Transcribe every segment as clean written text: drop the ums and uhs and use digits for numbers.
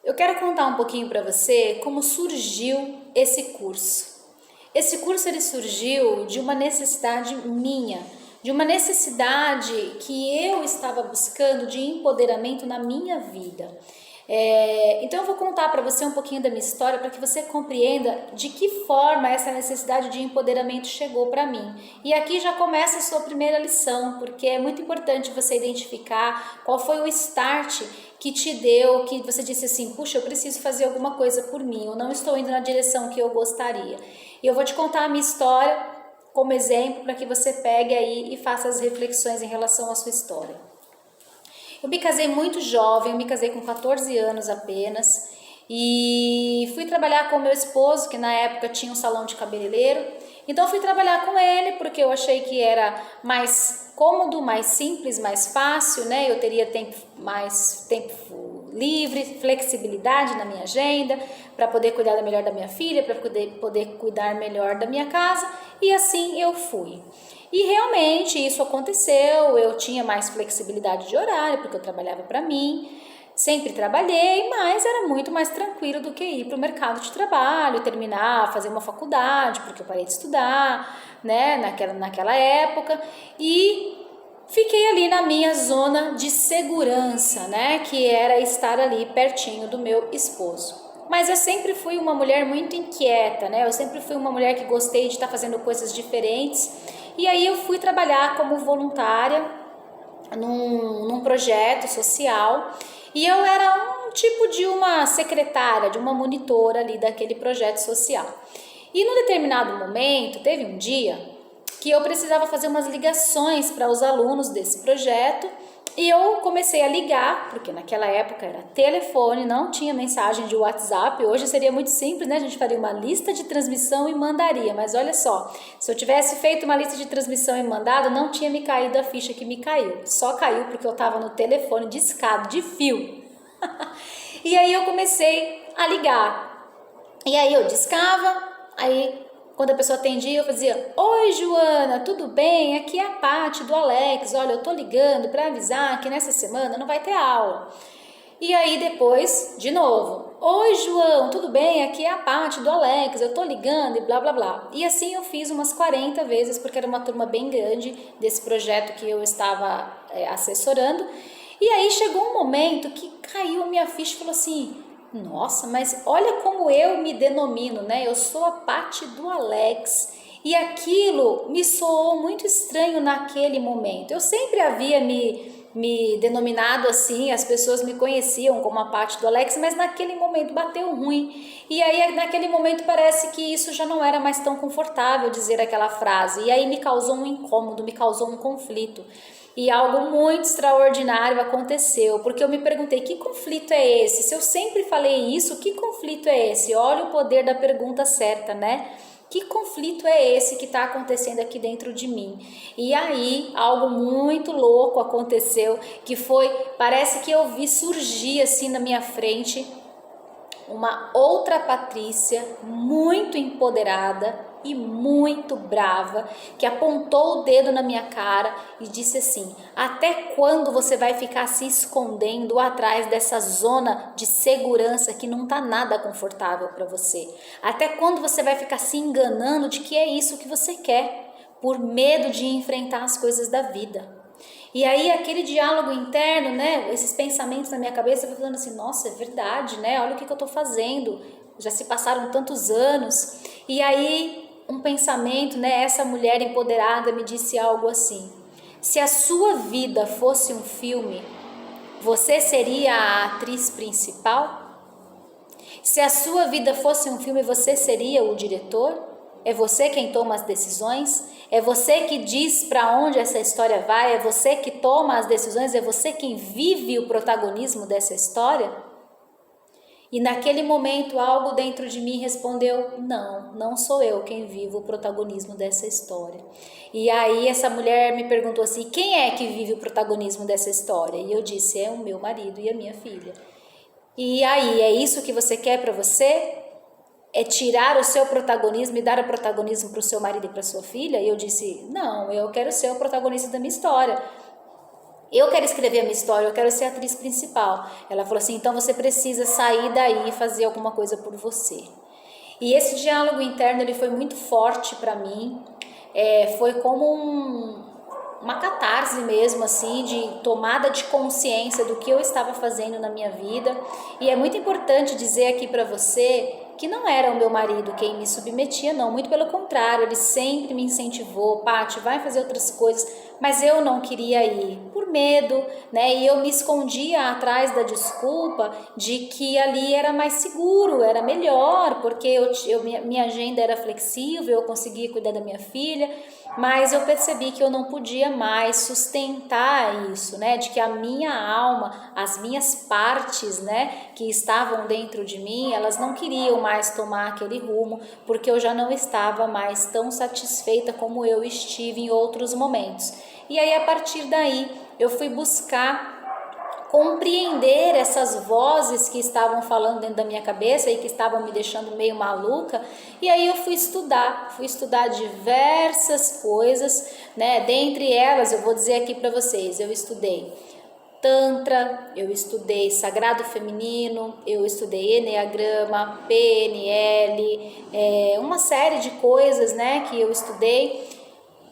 Eu quero contar um pouquinho para você como surgiu esse curso. Esse curso ele surgiu de uma necessidade minha, de uma necessidade que eu estava buscando de empoderamento na minha vida. Então eu vou contar para você um pouquinho da minha história para que você compreenda de que forma essa necessidade de empoderamento chegou para mim. E aqui já começa a sua primeira lição, porque é muito importante você identificar qual foi o start que te deu, que você disse assim, puxa, eu preciso fazer alguma coisa por mim, eu não estou indo na direção que eu gostaria. E eu vou te contar a minha história como exemplo para que você pegue aí e faça as reflexões em relação à sua história. Eu me casei muito jovem, eu me casei com 14 anos apenas e fui trabalhar com meu esposo, que na época tinha um salão de cabeleireiro. Então fui trabalhar com ele porque eu achei que era mais cômodo, mais simples, mais fácil, né? Eu teria mais tempo livre, flexibilidade na minha agenda para poder cuidar melhor da minha filha, para poder cuidar melhor da minha casa, e assim eu fui. E realmente isso aconteceu, eu tinha mais flexibilidade de horário, porque eu trabalhava para mim, sempre trabalhei, mas era muito mais tranquilo do que ir para o mercado de trabalho, terminar, fazer uma faculdade, porque eu parei de estudar, né, naquela época, e fiquei ali na minha zona de segurança, né, que era estar ali pertinho do meu esposo. Mas eu sempre fui uma mulher muito inquieta, né? Eu sempre fui uma mulher que gostei de estar fazendo coisas diferentes. E aí eu fui trabalhar como voluntária num projeto social. E eu era um tipo de uma secretária, de uma monitora ali daquele projeto social. E num determinado momento, teve um dia que eu precisava fazer umas ligações para os alunos desse projeto. E eu comecei a ligar, porque naquela época era telefone, não tinha mensagem de WhatsApp. Hoje seria muito simples, né? A gente faria uma lista de transmissão e mandaria. Mas olha só, se eu tivesse feito uma lista de transmissão e mandado, não tinha me caído a ficha que me caiu. Só caiu porque eu estava no telefone discado, de fio. E aí eu comecei a ligar. E aí eu discava, aí quando a pessoa atendia, eu fazia: oi, Joana, tudo bem? Aqui é a Paty do Alex. Olha, eu tô ligando para avisar que nessa semana não vai ter aula. E aí depois, de novo: oi, João, tudo bem? Aqui é a Paty do Alex. Eu tô ligando e blá blá blá. E assim eu fiz umas 40 vezes, porque era uma turma bem grande desse projeto que eu estava assessorando. E aí chegou um momento que caiu a minha ficha e falou assim: nossa, mas olha como eu me denomino, né? Eu sou a Paty do Alex. E aquilo me soou muito estranho naquele momento. Eu sempre havia me denominado assim, as pessoas me conheciam como a Paty do Alex, mas naquele momento bateu ruim. E aí naquele momento parece que isso já não era mais tão confortável dizer aquela frase. E aí me causou um incômodo, me causou um conflito. E algo muito extraordinário aconteceu, porque eu me perguntei: que conflito é esse? Se eu sempre falei isso, que conflito é esse? Olha o poder da pergunta certa, né? Que conflito é esse que está acontecendo aqui dentro de mim? E aí algo muito louco aconteceu, que foi, parece que eu vi surgir assim na minha frente uma outra Patrícia muito empoderada e muito brava, que apontou o dedo na minha cara e disse assim: até quando você vai ficar se escondendo atrás dessa zona de segurança que não tá nada confortável para você? Até quando você vai ficar se enganando de que é isso que você quer, por medo de enfrentar as coisas da vida? E aí aquele diálogo interno, né, esses pensamentos na minha cabeça, eu falando assim: nossa, é verdade, né, olha o que eu tô fazendo, já se passaram tantos anos. E aí um pensamento, né, essa mulher empoderada me disse algo assim: se a sua vida fosse um filme, você seria a atriz principal? Se a sua vida fosse um filme, você seria o diretor? É você quem toma as decisões? É você que diz para onde essa história vai? É você que toma as decisões? É você quem vive o protagonismo dessa história? E naquele momento algo dentro de mim respondeu: não, não sou eu quem vivo o protagonismo dessa história. E aí essa mulher me perguntou assim: quem é que vive o protagonismo dessa história? E eu disse: é o meu marido e a minha filha. E aí, é isso que você quer para você? É tirar o seu protagonismo e dar o protagonismo para o seu marido e para sua filha? E eu disse: não, eu quero ser o protagonista da minha história. eu quero escrever a minha história, eu quero ser a atriz principal. Ela falou assim, então você precisa sair daí e fazer alguma coisa por você. E esse diálogo interno, ele foi muito forte para mim, foi como uma catarse mesmo, assim, de tomada de consciência do que eu estava fazendo na minha vida. E é muito importante dizer aqui para você que não era o meu marido quem me submetia, não, muito pelo contrário, ele sempre me incentivou, Paty, vai fazer outras coisas, mas eu não queria ir, por medo, né, e eu me escondia atrás da desculpa de que ali era mais seguro, era melhor, porque minha agenda era flexível, eu conseguia cuidar da minha filha, mas eu percebi que eu não podia mais sustentar isso, né, de que a minha alma, as minhas partes, né, que estavam dentro de mim, elas não queriam mais tomar aquele rumo, porque eu já não estava mais tão satisfeita como eu estive em outros momentos. E aí, a partir daí, eu fui buscar compreender essas vozes que estavam falando dentro da minha cabeça e que estavam me deixando meio maluca, e aí eu fui estudar diversas coisas, né? Dentre elas, eu vou dizer aqui para vocês, eu estudei Tantra, eu estudei Sagrado Feminino, eu estudei Enneagrama, PNL, uma série de coisas, né, que eu estudei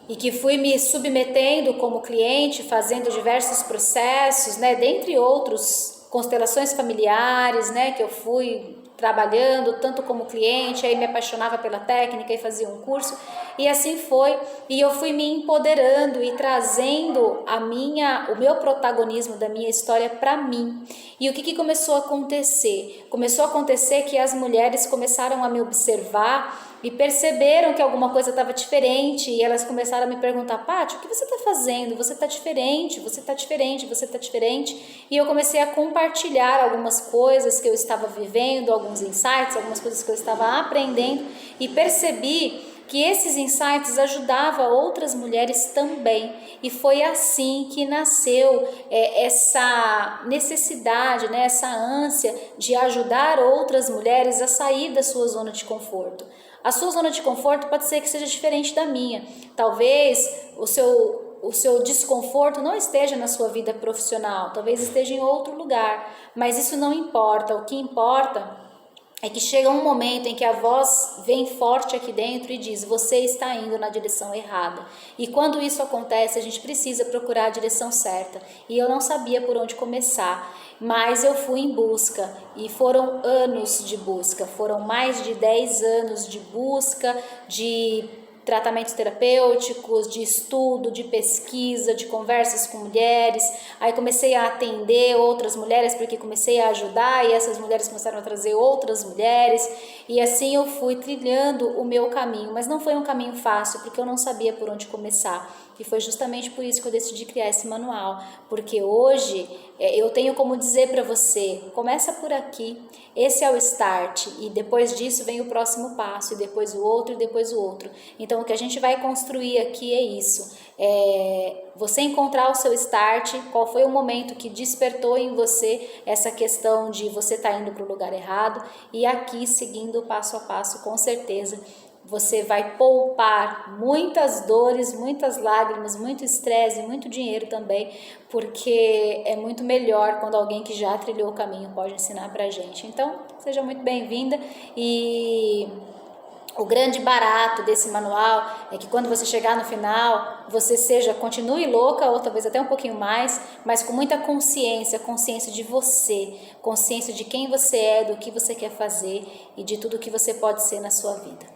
e que fui me submetendo como cliente, fazendo diversos processos, né, dentre outros, constelações familiares, né, que eu fui trabalhando tanto como cliente, aí me apaixonava pela técnica e fazia um curso, e assim foi, e eu fui me empoderando e trazendo o meu protagonismo da minha história para mim. E o que começou a acontecer? Começou a acontecer que as mulheres começaram a me observar e perceberam que alguma coisa estava diferente, e elas começaram a me perguntar, Paty, o que você está fazendo? Você está diferente, você está diferente, você está diferente. E eu comecei a compartilhar algumas coisas que eu estava vivendo, alguns insights, algumas coisas que eu estava aprendendo, e percebi que esses insights ajudavam outras mulheres também, e foi assim que nasceu essa necessidade, né, essa ânsia de ajudar outras mulheres a sair da sua zona de conforto. A sua zona de conforto pode ser que seja diferente da minha, talvez o seu desconforto não esteja na sua vida profissional, talvez esteja em outro lugar, mas isso não importa, o que importa é que chega um momento em que a voz vem forte aqui dentro e diz, você está indo na direção errada. E quando isso acontece, a gente precisa procurar a direção certa. E eu não sabia por onde começar, mas eu fui em busca. E foram anos de busca, foram mais de 10 anos de busca, de tratamentos terapêuticos, de estudo, de pesquisa, de conversas com mulheres. Aí comecei a atender outras mulheres porque comecei a ajudar, e essas mulheres começaram a trazer outras mulheres, e assim eu fui trilhando o meu caminho, mas não foi um caminho fácil porque eu não sabia por onde começar, e foi justamente por isso que eu decidi criar esse manual, porque hoje eu tenho como dizer para você, começa por aqui, esse é o start, e depois disso vem o próximo passo, e depois o outro, e depois o outro. Então o que a gente vai construir aqui é isso, você encontrar o seu start, qual foi o momento que despertou em você essa questão de você estar indo para o lugar errado, e aqui seguindo passo a passo, com certeza você vai poupar muitas dores, muitas lágrimas, muito estresse, muito dinheiro também, porque é muito melhor quando alguém que já trilhou o caminho pode ensinar pra gente. Então, seja muito bem-vinda, e o grande barato desse manual é que quando você chegar no final, você continue louca, ou talvez até um pouquinho mais, mas com muita consciência de você, consciência de quem você é, do que você quer fazer e de tudo que você pode ser na sua vida.